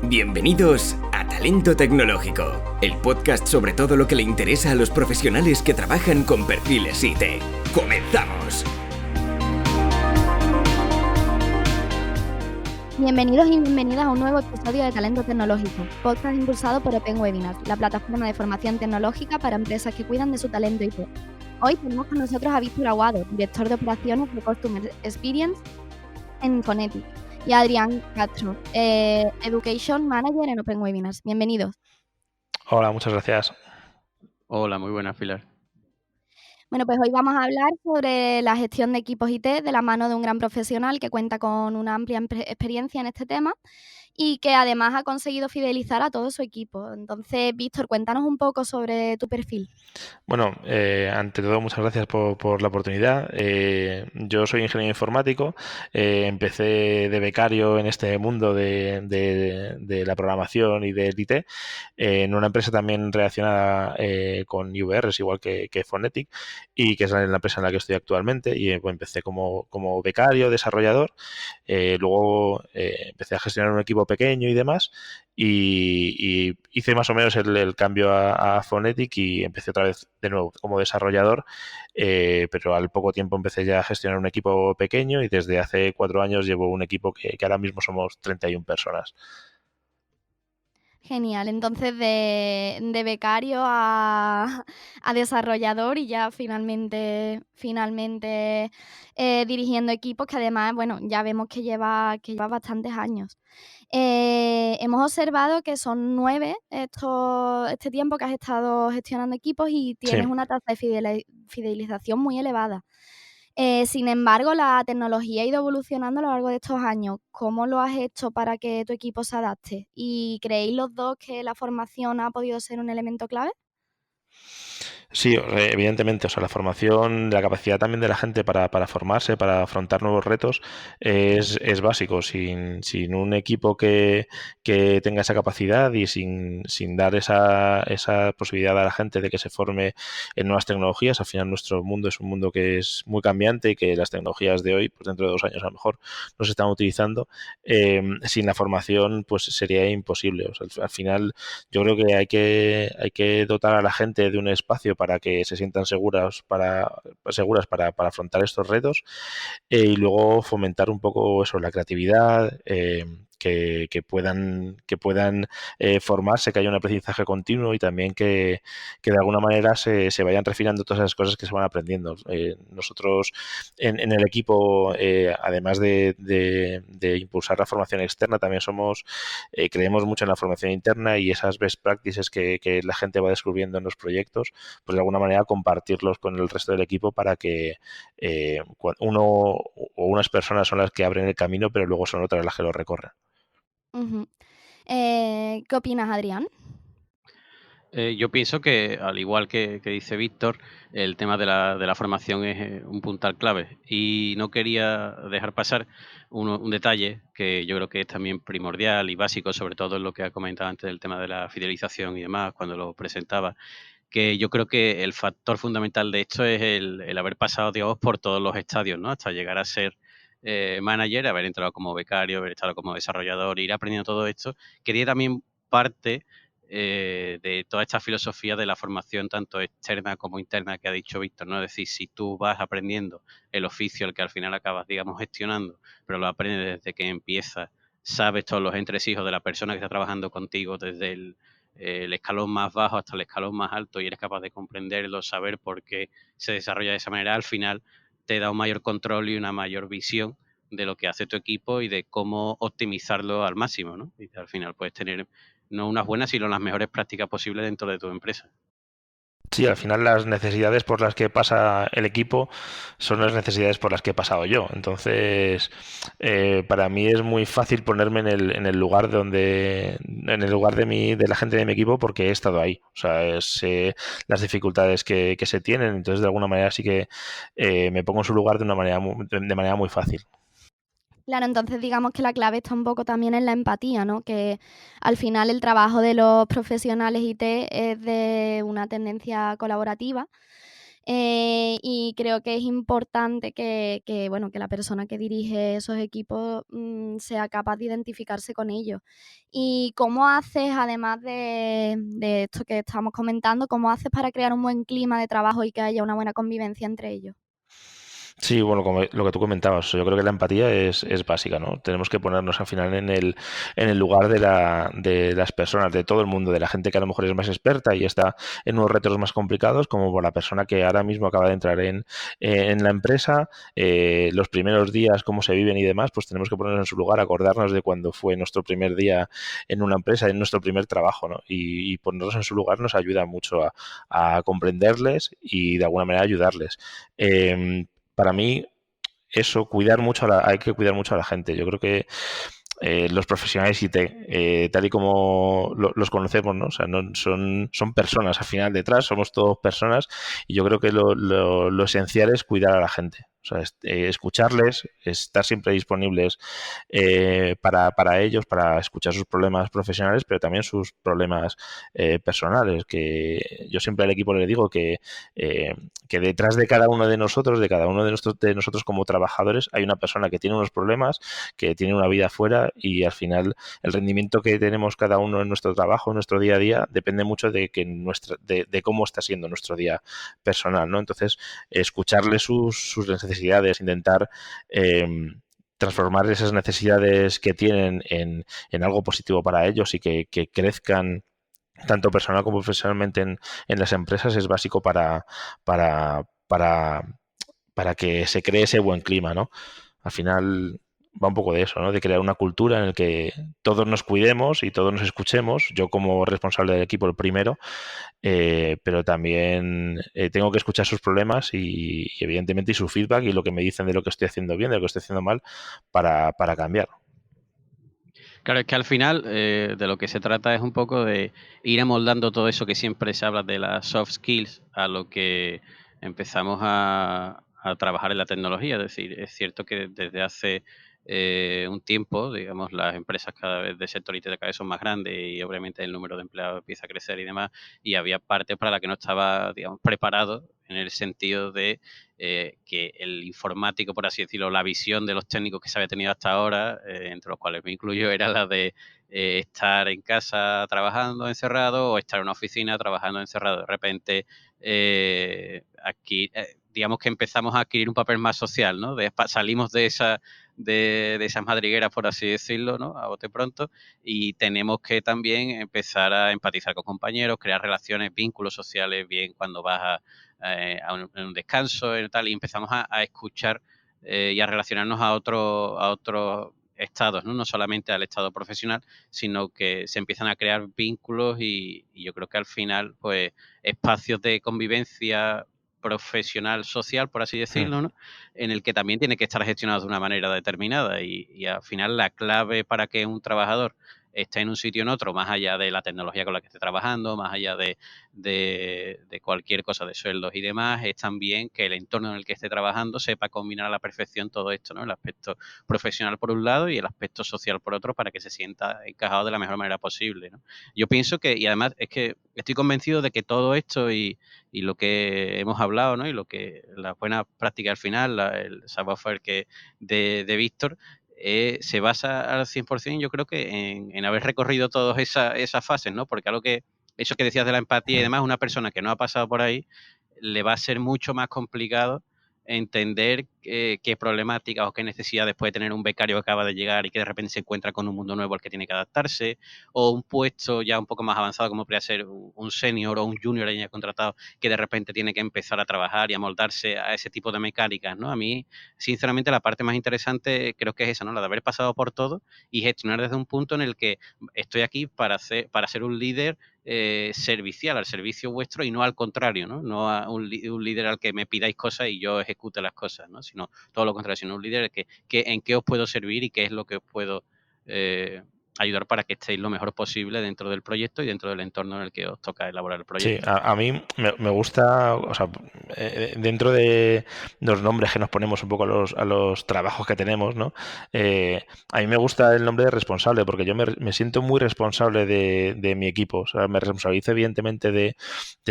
Bienvenidos a Talento Tecnológico, el podcast sobre todo lo que le interesa a los profesionales que trabajan con perfiles IT. ¡Comenzamos! Bienvenidos y bienvenidas a un nuevo episodio de Talento Tecnológico, podcast impulsado por Open Webinars, la plataforma de formación tecnológica para empresas que cuidan de su talento IT. Hoy tenemos con nosotros a Víctor Aguado, director de operaciones de Customer Experience en Fonetic, y a Adrián Castro, Education Manager en Open Webinars. Bienvenidos. Hola, muchas gracias. Hola, muy buenas, Pilar. Bueno, pues hoy vamos a hablar sobre la gestión de equipos IT de la mano de un gran profesional que cuenta con una amplia experiencia en este tema y que además ha conseguido fidelizar a todo su equipo. Entonces, Víctor, cuéntanos un poco sobre tu perfil. Bueno, ante todo, muchas gracias por la oportunidad. Yo soy ingeniero informático, empecé de becario en este mundo de la programación y del IT, en una empresa también relacionada con IVRs, igual que Fonetic, y que es la empresa en la que estoy actualmente, y pues, empecé como becario, desarrollador, luego empecé a gestionar un equipo pequeño y demás, y hice más o menos el cambio a Fonetic y empecé otra vez de nuevo como desarrollador, pero al poco tiempo empecé ya a gestionar un equipo pequeño y desde hace 4 años llevo un equipo que ahora mismo somos 31 personas. Genial, entonces de becario a desarrollador y ya finalmente dirigiendo equipos que además, bueno, ya vemos que lleva bastantes años. Hemos observado que son 9 este tiempo que has estado gestionando equipos y tienes Sí. una tasa de fidelización muy elevada. Sin embargo, la tecnología ha ido evolucionando a lo largo de estos años. ¿Cómo lo has hecho para que tu equipo se adapte? ¿Y creéis los dos que la formación ha podido ser un elemento clave? Sí, evidentemente, o sea, la formación, la capacidad también de la gente para formarse, para afrontar nuevos retos, es básico. Sin un equipo que tenga esa capacidad y sin dar esa posibilidad a la gente de que se forme en nuevas tecnologías, al final nuestro mundo es un mundo que es muy cambiante y que las tecnologías de hoy, pues dentro de 2 años a lo mejor no se están utilizando. Sin la formación, pues sería imposible. O sea, al final yo creo que hay que dotar a la gente de un espacio para que se sientan seguras para afrontar estos retos, y luego fomentar un poco eso, la creatividad, que puedan formarse, que haya un aprendizaje continuo y también que de alguna manera se vayan refinando todas esas cosas que se van aprendiendo. Nosotros en el equipo, además de impulsar la formación externa, también creemos mucho en la formación interna y esas best practices que la gente va descubriendo en los proyectos, pues de alguna manera compartirlos con el resto del equipo para que uno o unas personas son las que abren el camino, pero luego son otras las que lo recorren. Ujú. ¿Qué opinas, Adrián? Yo pienso que, al igual que dice Víctor, el tema de la formación es un puntal clave. Y no quería dejar pasar un detalle que yo creo que es también primordial y básico, sobre todo en lo que ha comentado antes del tema de la fidelización y demás, cuando lo presentaba, que yo creo que el factor fundamental de esto es el haber pasado, digamos, por todos los estadios, ¿no? Hasta llegar a ser manager, haber entrado como becario, haber estado como desarrollador, ir aprendiendo todo esto, quería también parte de toda esta filosofía de la formación tanto externa como interna que ha dicho Víctor, ¿no? Es decir, si tú vas aprendiendo el oficio, el que al final acabas, digamos, gestionando, pero lo aprendes desde que empiezas, sabes todos los entresijos de la persona que está trabajando contigo, desde el escalón más bajo hasta el escalón más alto, y eres capaz de comprenderlo, saber por qué se desarrolla de esa manera, al final te da un mayor control y una mayor visión de lo que hace tu equipo y de cómo optimizarlo al máximo, ¿no? Y al final puedes tener no unas buenas, sino las mejores prácticas posibles dentro de tu empresa. Sí, al final las necesidades por las que pasa el equipo son las necesidades por las que he pasado yo. Entonces, para mí es muy fácil ponerme en el lugar de la gente de mi equipo porque he estado ahí. O sea, sé las dificultades que se tienen. Entonces, de alguna manera sí que me pongo en su lugar de manera muy fácil. Claro, entonces digamos que la clave está un poco también en la empatía, ¿no? Que al final el trabajo de los profesionales IT es de una tendencia colaborativa. Y creo que es importante bueno, que la persona que dirige esos equipos sea capaz de identificarse con ellos. ¿Y cómo haces, además de esto que estamos comentando, cómo haces para crear un buen clima de trabajo y que haya una buena convivencia entre ellos? Sí, bueno, como lo que tú comentabas, yo creo que la empatía es básica, ¿no? Tenemos que ponernos al final en el lugar de las personas, de todo el mundo, de la gente que a lo mejor es más experta y está en unos retos más complicados, como por la persona que ahora mismo acaba de entrar en la empresa, los primeros días, cómo se viven y demás, pues tenemos que ponernos en su lugar, acordarnos de cuando fue nuestro primer día en una empresa, en nuestro primer trabajo, ¿no? Y ponernos en su lugar nos ayuda mucho a comprenderles y de alguna manera ayudarles. Para mí, eso, hay que cuidar mucho a la gente. Yo creo que los profesionales IT, tal y como los conocemos, ¿no? O sea, son personas al final detrás, somos todos personas y yo creo que lo esencial es cuidar a la gente. O sea, escucharles, estar siempre disponibles para ellos, para escuchar sus problemas profesionales, pero también sus problemas personales. Que yo siempre al equipo le digo que detrás de cada uno de nosotros, de cada uno de nosotros como trabajadores, hay una persona que tiene unos problemas, que tiene una vida fuera y al final el rendimiento que tenemos cada uno en nuestro trabajo, en nuestro día a día, depende mucho de cómo está siendo nuestro día personal, ¿no? Entonces, escucharle sus necesidades, intentar transformar esas necesidades que tienen en algo positivo para ellos y que crezcan tanto personal como profesionalmente en las empresas es básico para, para, para que se cree ese buen clima, ¿no? Al final va un poco de eso, ¿no? De crear una cultura en la que todos nos cuidemos y todos nos escuchemos. Yo como responsable del equipo el primero, pero también tengo que escuchar sus problemas y evidentemente y su feedback y lo que me dicen de lo que estoy haciendo bien, de lo que estoy haciendo mal para cambiar. Claro, es que al final de lo que se trata es un poco de ir amoldando todo eso que siempre se habla de las soft skills a lo que empezamos a trabajar en la tecnología. Es decir, es cierto que desde hace un tiempo, digamos, las empresas cada vez de sector IT cada vez son más grandes y obviamente el número de empleados empieza a crecer y demás, y había partes para la que no estaba, digamos, preparado en el sentido de que el informático, por así decirlo, la visión de los técnicos que se había tenido hasta ahora, entre los cuales me incluyo, era la de estar en casa trabajando encerrado o estar en una oficina trabajando encerrado. De repente, aquí, digamos que empezamos a adquirir un papel más social, ¿no? Salimos de esas madrigueras, por así decirlo, ¿no? A bote pronto, y tenemos que también empezar a empatizar con compañeros, crear relaciones, vínculos sociales, bien cuando vas en un descanso y tal, y empezamos a escuchar y a relacionarnos a otros estados, ¿no? No solamente al estado profesional, sino que se empiezan a crear vínculos y yo creo que al final, pues, espacios de convivencia profesional, social, por así decirlo, ¿no? En el que también tiene que estar gestionado de una manera determinada y al final la clave para que un trabajador esté en un sitio o en otro, más allá de la tecnología con la que esté trabajando, más allá de cualquier cosa de sueldos y demás, es también que el entorno en el que esté trabajando sepa combinar a la perfección todo esto, ¿no? El aspecto profesional por un lado y el aspecto social por otro para que se sienta encajado de la mejor manera posible, ¿no? Yo pienso que, y además es que estoy convencido de que todo esto y lo que hemos hablado, ¿no? Y lo que la buena práctica al final, el savoir-faire de Víctor, se basa al 100%, yo creo que en haber recorrido todas esas fases, ¿no? Porque algo que, eso que decías de la empatía y demás, una persona que no ha pasado por ahí, le va a ser mucho más complicado entender qué problemáticas o qué necesidades puede tener un becario que acaba de llegar y que de repente se encuentra con un mundo nuevo al que tiene que adaptarse, o un puesto ya un poco más avanzado como podría ser un senior o un junior ya contratado que de repente tiene que empezar a trabajar y a moldarse a ese tipo de mecánicas, ¿no? A mí, sinceramente, la parte más interesante creo que es esa, ¿no? La de haber pasado por todo y gestionar desde un punto en el que estoy aquí para ser un líder servicial, al servicio vuestro y no al contrario, ¿no? No a un líder al que me pidáis cosas y yo ejecute las cosas, ¿no? Sino todo lo contrario, sino un líder en qué os puedo servir y qué es lo que os puedo ayudar para que estéis lo mejor posible dentro del proyecto y dentro del entorno en el que os toca elaborar el Sí, proyecto. a mí me gusta, o sea, dentro de los nombres que nos ponemos un poco a los trabajos que tenemos, ¿no? A mí me gusta el nombre de responsable porque yo me siento muy responsable de mi equipo, o sea, me responsabilizo evidentemente de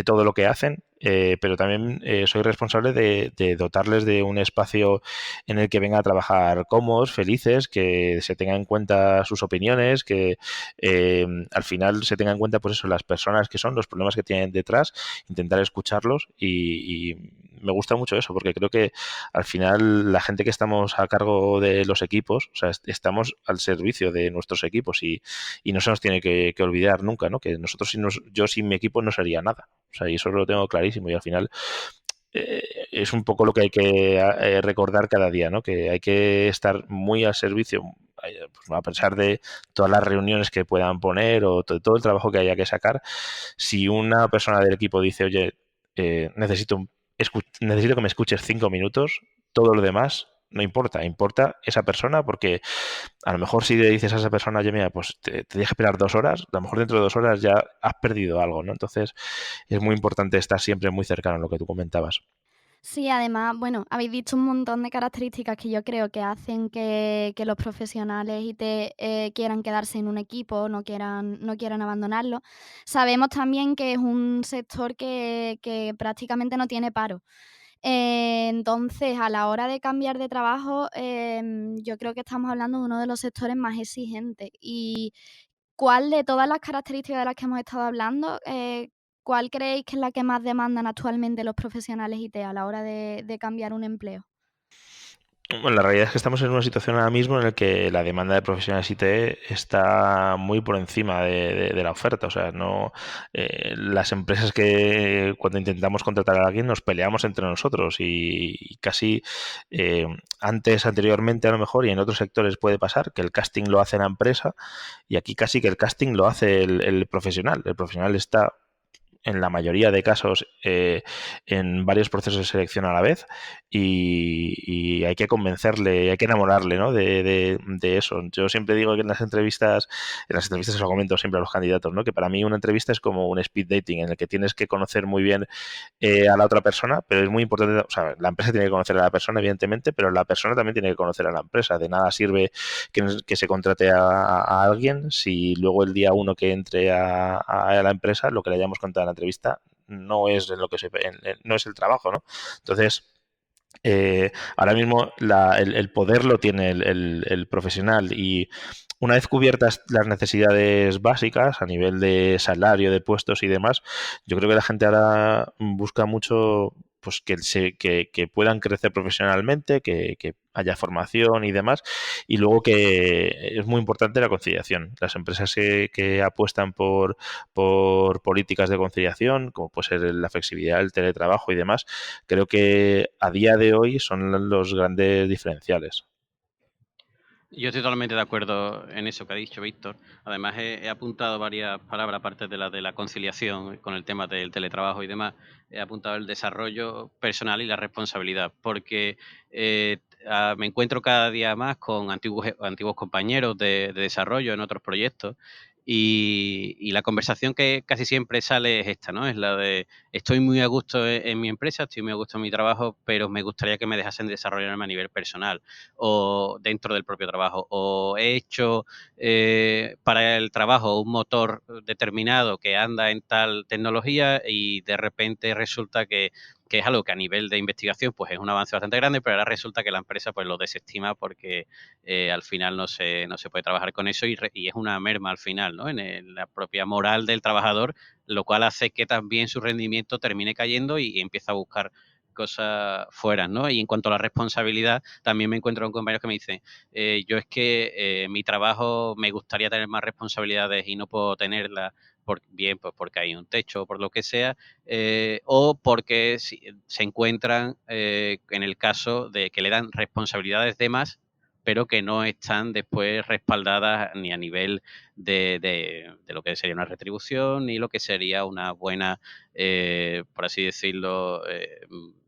todo lo que hacen pero también soy responsable de dotarles de un espacio en el que vengan a trabajar cómodos, felices, que se tengan en cuenta sus opiniones, que al final se tengan en cuenta, pues eso, las personas que son, los problemas que tienen detrás, intentar escucharlos y me gusta mucho eso, porque creo que al final la gente que estamos a cargo de los equipos, o sea, estamos al servicio de nuestros equipos y no se nos tiene que olvidar nunca, ¿no? Que nosotros, yo sin mi equipo no sería nada. O sea, y eso lo tengo clarísimo y al final es un poco lo que hay que recordar cada día, ¿no? Que hay que estar muy al servicio, pues, a pesar de todas las reuniones que puedan poner o todo el trabajo que haya que sacar. Si una persona del equipo dice, oye, necesito que me escuches 5 minutos, todo lo demás no importa, importa esa persona porque a lo mejor si le dices a esa persona, oye, mira, pues te tienes que esperar 2 horas, a lo mejor dentro de 2 horas ya has perdido algo, ¿no? Entonces es muy importante estar siempre muy cercano a lo que tú comentabas. Sí, además, bueno, habéis dicho un montón de características que yo creo que hacen que los profesionales IT quieran quedarse en un equipo, no quieran abandonarlo. Sabemos también que es un sector que prácticamente no tiene paro. Entonces, a la hora de cambiar de trabajo, yo creo que estamos hablando de uno de los sectores más exigentes. ¿Y cuál de todas las características de las que hemos estado hablando, cuál creéis que es la que más demandan actualmente los profesionales IT a la hora de cambiar un empleo? Bueno, la realidad es que estamos en una situación ahora mismo en la que la demanda de profesionales IT está muy por encima de la oferta. O sea, no las empresas que cuando intentamos contratar a alguien nos peleamos entre nosotros y casi anteriormente a lo mejor y en otros sectores puede pasar que el casting lo hace la empresa y aquí casi que el casting lo hace el profesional. El profesional está en la mayoría de casos en varios procesos de selección a la vez y hay que convencerle, hay que enamorarle, ¿no? de eso. Yo siempre digo que en las entrevistas se lo comento siempre a los candidatos, ¿no? Que para mí una entrevista es como un speed dating en el que tienes que conocer muy bien a la otra persona, pero es muy importante, o sea, la empresa tiene que conocer a la persona, evidentemente, pero la persona también tiene que conocer a la empresa. De nada sirve que se contrate a alguien si luego el día uno que entre a la empresa lo que le hayamos contado en la entrevista no es lo que no es el trabajo, ¿no? Entonces, ahora mismo el poder lo tiene el profesional y una vez cubiertas las necesidades básicas a nivel de salario, de puestos y demás, yo creo que la gente ahora busca mucho pues que puedan crecer profesionalmente, que haya formación y demás, y luego que es muy importante la conciliación. Las empresas que apuestan por políticas de conciliación, como puede ser la flexibilidad, el teletrabajo y demás, creo que a día de hoy son los grandes diferenciales. Yo estoy totalmente de acuerdo en eso que ha dicho Víctor. Además, he apuntado varias palabras, aparte de la conciliación con el tema del teletrabajo y demás. He apuntado el desarrollo personal y la responsabilidad, porque eh, me encuentro cada día más con antiguos compañeros de desarrollo en otros proyectos y la conversación que casi siempre sale es esta, ¿no? Es la de estoy muy a gusto en mi empresa, estoy muy a gusto en mi trabajo, pero me gustaría que me dejasen desarrollarme a nivel personal o dentro del propio trabajo, o he hecho para el trabajo un motor determinado que anda en tal tecnología y de repente resulta que es algo que a nivel de investigación pues es un avance bastante grande, pero ahora resulta que la empresa pues lo desestima porque al final no se puede trabajar con eso y es una merma al final, ¿no? La propia moral del trabajador, lo cual hace que también su rendimiento termine cayendo y empieza a buscar cosas fuera, ¿no? Y en cuanto a la responsabilidad, también me encuentro con compañeros que me dicen, yo es que mi trabajo me gustaría tener más responsabilidades y no puedo tenerlas, bien, pues porque hay un techo o por lo que sea, o porque se encuentran en el caso de que le dan responsabilidades de más, pero que no están después respaldadas ni a nivel de lo que sería una retribución, ni lo que sería una buena, por así decirlo,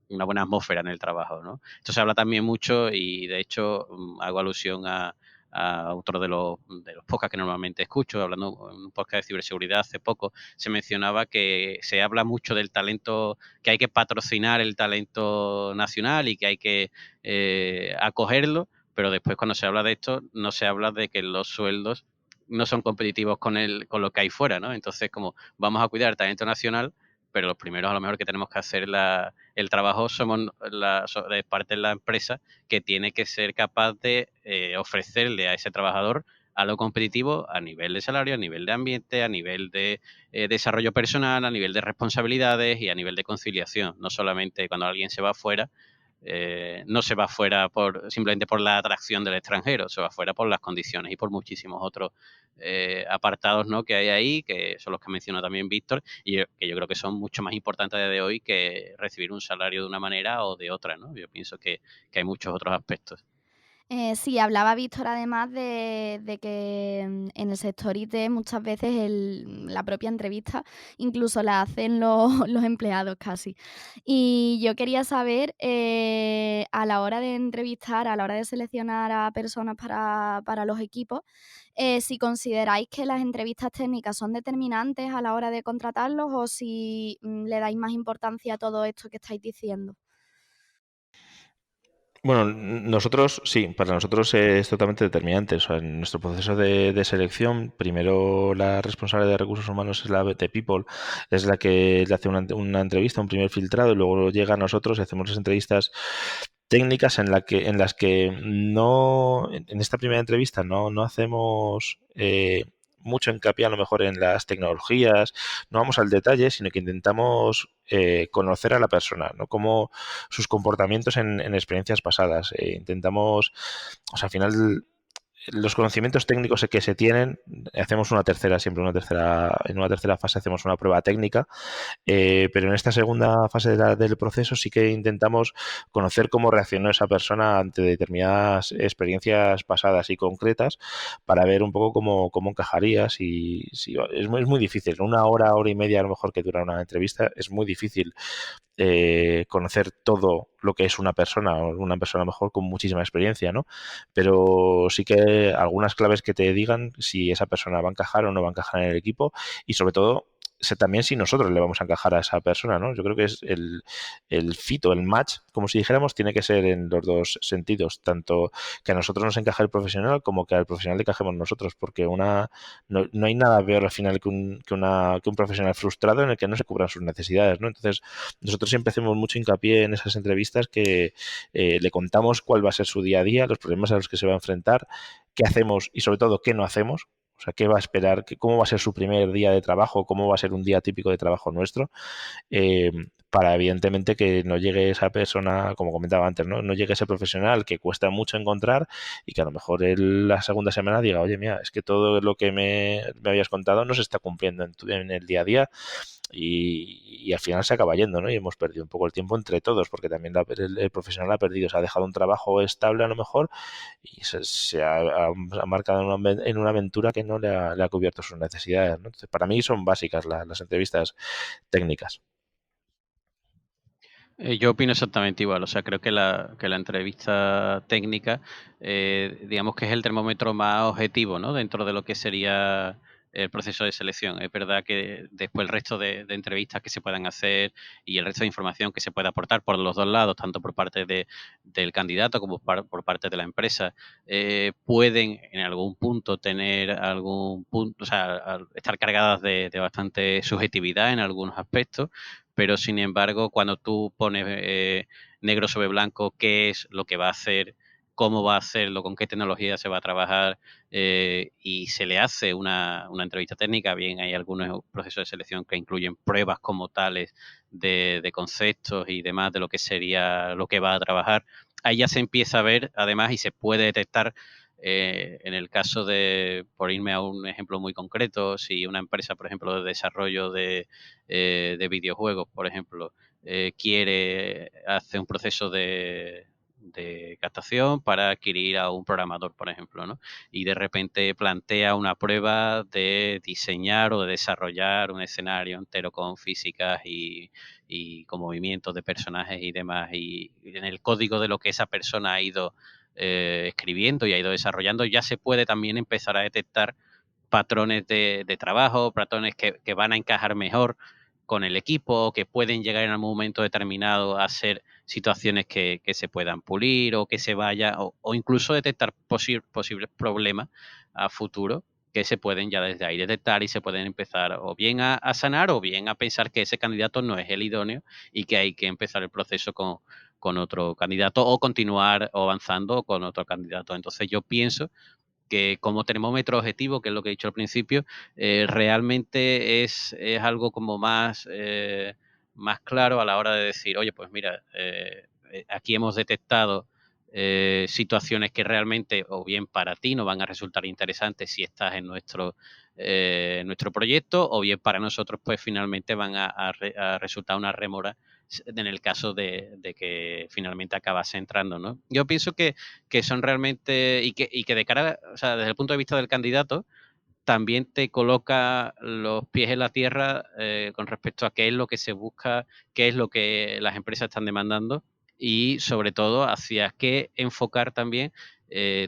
una buena atmósfera en el trabajo, ¿no? Esto se habla también mucho y de hecho hago alusión a otro de los podcasts que normalmente escucho, hablando en un podcast de ciberseguridad hace poco, se mencionaba que se habla mucho del talento, que hay que patrocinar el talento nacional y que hay que acogerlo, pero después cuando se habla de esto no se habla de que los sueldos no son competitivos con lo que hay fuera, ¿no? Entonces, como vamos a cuidar el talento nacional, pero los primeros a lo mejor que tenemos que hacer el trabajo somos parte de la empresa que tiene que ser capaz de ofrecerle a ese trabajador algo competitivo a nivel de salario, a nivel de ambiente, a nivel de desarrollo personal, a nivel de responsabilidades y a nivel de conciliación. No solamente cuando alguien se va fuera, no se va fuera simplemente por la atracción del extranjero, se va fuera por las condiciones y por muchísimos otros apartados, ¿no?, que hay ahí, que son los que mencionó también Víctor, y que yo creo que son mucho más importantes a día de hoy que recibir un salario de una manera o de otra, ¿no? Yo pienso que hay muchos otros aspectos. Sí, hablaba Víctor además de que en el sector IT muchas veces la propia entrevista incluso la hacen los, los empleados casi. Y yo quería saber, a la hora de entrevistar, a la hora de seleccionar a personas para los equipos, si consideráis que las entrevistas técnicas son determinantes a la hora de contratarlos o si le dais más importancia a todo esto que estáis diciendo. Bueno, nosotros sí, para nosotros es totalmente determinante. O sea, en nuestro proceso de selección, primero la responsable de recursos humanos es la de People, es la que le hace una entrevista, un primer filtrado, y luego llega a nosotros y hacemos las entrevistas técnicas en las que no, en esta primera entrevista no hacemos mucho hincapié a lo mejor en las tecnologías, no vamos al detalle, sino que intentamos conocer a la persona, ¿no? Como sus comportamientos en experiencias pasadas. Intentamos, o sea, al final los conocimientos técnicos que se tienen, hacemos en una tercera fase hacemos una prueba técnica, pero en esta segunda fase del proceso sí que intentamos conocer cómo reaccionó esa persona ante determinadas experiencias pasadas y concretas para ver un poco cómo encajaría. Es muy difícil, una hora y media a lo mejor que dura una entrevista, es muy difícil conocer todo lo que es una persona, o una persona a lo mejor con muchísima experiencia, ¿no? Pero sí que algunas claves que te digan si esa persona va a encajar o no va a encajar en el equipo, y sobre todo sé también si nosotros le vamos a encajar a esa persona, ¿no? Yo creo que es el fit o el match, como si dijéramos, tiene que ser en los dos sentidos, tanto que a nosotros nos encaje el profesional como que al profesional le encajemos nosotros, porque no hay nada peor al final que un profesional frustrado en el que no se cubran sus necesidades, ¿no? Entonces, nosotros siempre hacemos mucho hincapié en esas entrevistas que le contamos cuál va a ser su día a día, los problemas a los que se va a enfrentar, qué hacemos y sobre todo qué no hacemos. O sea, qué va a esperar, cómo va a ser su primer día de trabajo, cómo va a ser un día típico de trabajo nuestro, eh, para evidentemente que no llegue esa persona, como comentaba antes, no llegue ese profesional que cuesta mucho encontrar y que a lo mejor la segunda semana diga, oye, mira, es que todo lo que me habías contado no se está cumpliendo en el día a día, y al final se acaba yendo, ¿no? Y hemos perdido un poco el tiempo entre todos, porque también el profesional ha perdido, se ha dejado un trabajo estable a lo mejor y se ha marcado en una aventura que no le ha cubierto sus necesidades, ¿no? Entonces, para mí son básicas las entrevistas técnicas. Yo opino exactamente igual, o sea, creo que la entrevista técnica, digamos que es el termómetro más objetivo, ¿no?, dentro de lo que sería el proceso de selección. Es verdad que después el resto de entrevistas que se puedan hacer y el resto de información que se pueda aportar por los dos lados, tanto por parte del candidato como por parte de la empresa, pueden en algún punto tener algún punto, o sea, estar cargadas de bastante subjetividad en algunos aspectos, pero sin embargo, cuando tú pones negro sobre blanco qué es lo que va a hacer, cómo va a hacerlo, con qué tecnología se va a trabajar, y se le hace una entrevista técnica, bien hay algunos procesos de selección que incluyen pruebas como tales de conceptos y demás de lo que sería lo que va a trabajar, ahí ya se empieza a ver además y se puede detectar. En el caso por irme a un ejemplo muy concreto, si una empresa, por ejemplo, de desarrollo de videojuegos, por ejemplo, quiere hacer un proceso de captación para adquirir a un programador, por ejemplo, ¿no? Y de repente plantea una prueba de diseñar o de desarrollar un escenario entero con físicas y con movimientos de personajes y demás. Y en el código de lo que esa persona ha ido escribiendo y ha ido desarrollando, ya se puede también empezar a detectar patrones de trabajo, patrones que van a encajar mejor con el equipo, que pueden llegar en algún momento determinado a ser situaciones que se puedan pulir o que se vaya, o incluso detectar posibles problemas a futuro que se pueden ya desde ahí detectar y se pueden empezar o bien a sanar o bien a pensar que ese candidato no es el idóneo y que hay que empezar el proceso con otro candidato o continuar avanzando con otro candidato. Entonces yo pienso que como termómetro objetivo, que es lo que he dicho al principio, realmente es algo como más claro a la hora de decir, oye, pues mira, aquí hemos detectado situaciones que realmente o bien para ti no van a resultar interesantes si estás en nuestro proyecto, o bien para nosotros pues finalmente van a resultar una rémora en el caso de que finalmente acabas entrando, ¿no? Yo pienso que son realmente, y que de cara, o sea, desde el punto de vista del candidato, también te coloca los pies en la tierra con respecto a qué es lo que se busca, qué es lo que las empresas están demandando y sobre todo hacia qué enfocar también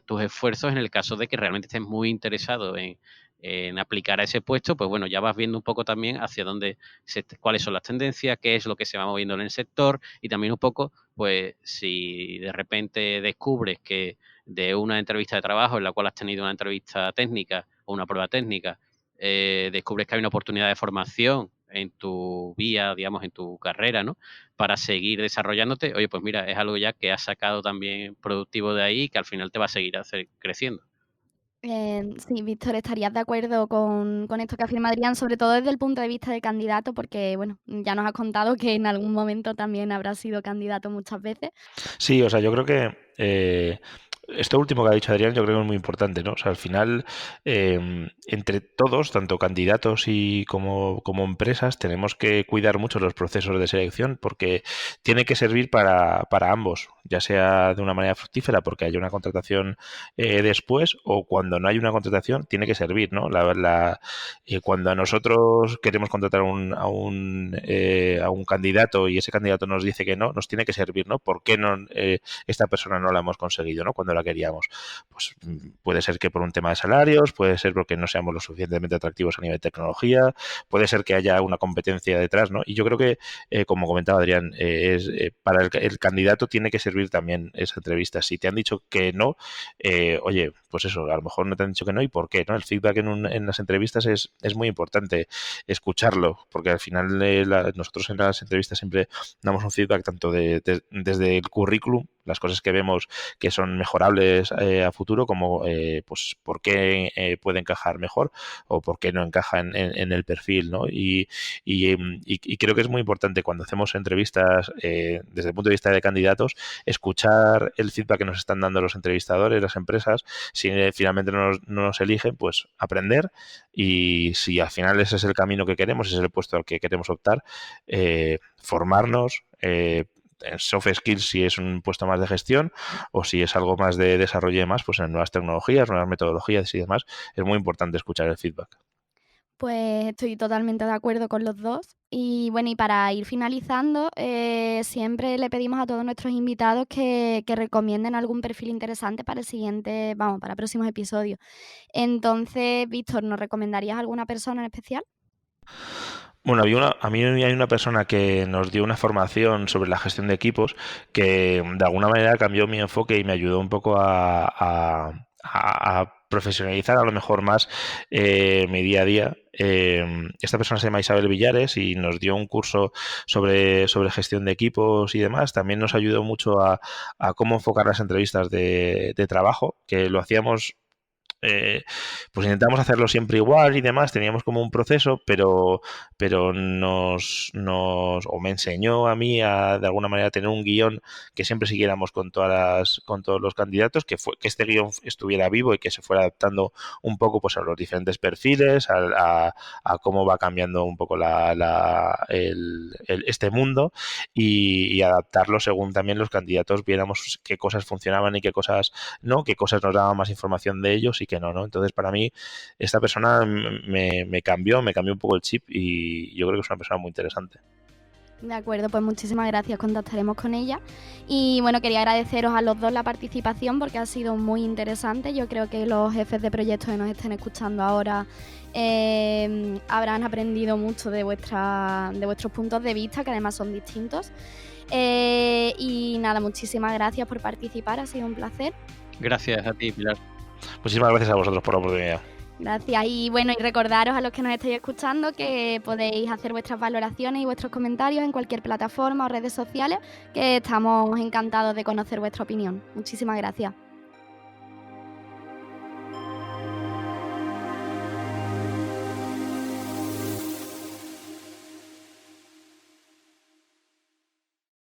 tus esfuerzos en el caso de que realmente estés muy interesado en aplicar a ese puesto, pues bueno, ya vas viendo un poco también hacia dónde, cuáles son las tendencias, qué es lo que se va moviendo en el sector y también un poco, pues si de repente descubres que de una entrevista de trabajo en la cual has tenido una entrevista técnica o una prueba técnica, descubres que hay una oportunidad de formación en tu vía, digamos, en tu carrera, ¿no? Para seguir desarrollándote, oye, pues mira, es algo ya que has sacado también productivo de ahí y que al final te va a seguir creciendo. Sí, Víctor, ¿estarías de acuerdo con esto que afirma Adrián, sobre todo desde el punto de vista del candidato? Porque, bueno, ya nos has contado que en algún momento también habrá sido candidato muchas veces. Sí, o sea, yo creo que esto último que ha dicho Adrián, yo creo que es muy importante, ¿no? O sea, al final, entre todos, tanto candidatos y como empresas, tenemos que cuidar mucho los procesos de selección porque tiene que servir para ambos, ya sea de una manera fructífera porque haya una contratación después o cuando no hay una contratación, tiene que servir, ¿no? Cuando nosotros queremos contratar a un candidato y ese candidato nos dice que no, nos tiene que servir, ¿no? ¿Por qué no esta persona no la hemos conseguido, ¿no? Cuando la queríamos. Pues puede ser que por un tema de salarios, puede ser porque no seamos lo suficientemente atractivos a nivel de tecnología, puede ser que haya una competencia detrás, ¿no? Y yo creo que, como comentaba Adrián, para el candidato tiene que servir también esa entrevista. Si te han dicho que no, oye, pues eso, a lo mejor no te han dicho que no y por qué, ¿no? El feedback en las entrevistas es muy importante escucharlo, porque al final nosotros en las entrevistas siempre damos un feedback tanto desde el currículum, las cosas que vemos que son mejorables a futuro, como pues por qué puede encajar mejor o por qué no encaja en el perfil, ¿no? Y creo que es muy importante cuando hacemos entrevistas desde el punto de vista de candidatos, escuchar el feedback que nos están dando los entrevistadores, las empresas. Si finalmente no nos eligen, pues aprender, y si al final ese es el camino que queremos, ese es el puesto al que queremos optar, formarnos, en soft skills si es un puesto más de gestión o si es algo más de desarrollo y demás, pues en nuevas tecnologías, nuevas metodologías y demás, es muy importante escuchar el feedback. Pues estoy totalmente de acuerdo con los dos. Y bueno, y para ir finalizando, siempre le pedimos a todos nuestros invitados que recomienden algún perfil interesante para el siguiente, vamos, para próximos episodios. Entonces, Víctor, ¿nos recomendarías alguna persona en especial? Bueno, a mí hay una persona que nos dio una formación sobre la gestión de equipos que de alguna manera cambió mi enfoque y me ayudó un poco a profesionalizar a lo mejor más mi día a día. Esta persona se llama Isabel Villares y nos dio un curso sobre gestión de equipos y demás. También nos ayudó mucho a cómo enfocar las entrevistas de trabajo, que lo hacíamos. Pues intentamos hacerlo siempre igual y demás, teníamos como un proceso, pero o me enseñó a mí de alguna manera tener un guión que siempre siguiéramos con todos los candidatos, que este guión estuviera vivo y que se fuera adaptando un poco pues a los diferentes perfiles, a cómo va cambiando un poco este mundo, y adaptarlo según también los candidatos viéramos qué cosas funcionaban y qué cosas no, qué cosas nos daban más información de ellos y que no. Entonces, para mí, esta persona me cambió un poco el chip y yo creo que es una persona muy interesante. De acuerdo, pues muchísimas gracias, contactaremos con ella. Y bueno, quería agradeceros a los dos la participación porque ha sido muy interesante. Yo creo que los jefes de proyectos que nos estén escuchando ahora habrán aprendido mucho de vuestros puntos de vista, que además son distintos. Y nada, muchísimas gracias por participar, ha sido un placer. Gracias a ti, Pilar. Muchísimas gracias a vosotros por la oportunidad. Gracias. Y bueno, y recordaros a los que nos estáis escuchando que podéis hacer vuestras valoraciones y vuestros comentarios en cualquier plataforma o redes sociales, que estamos encantados de conocer vuestra opinión. Muchísimas gracias.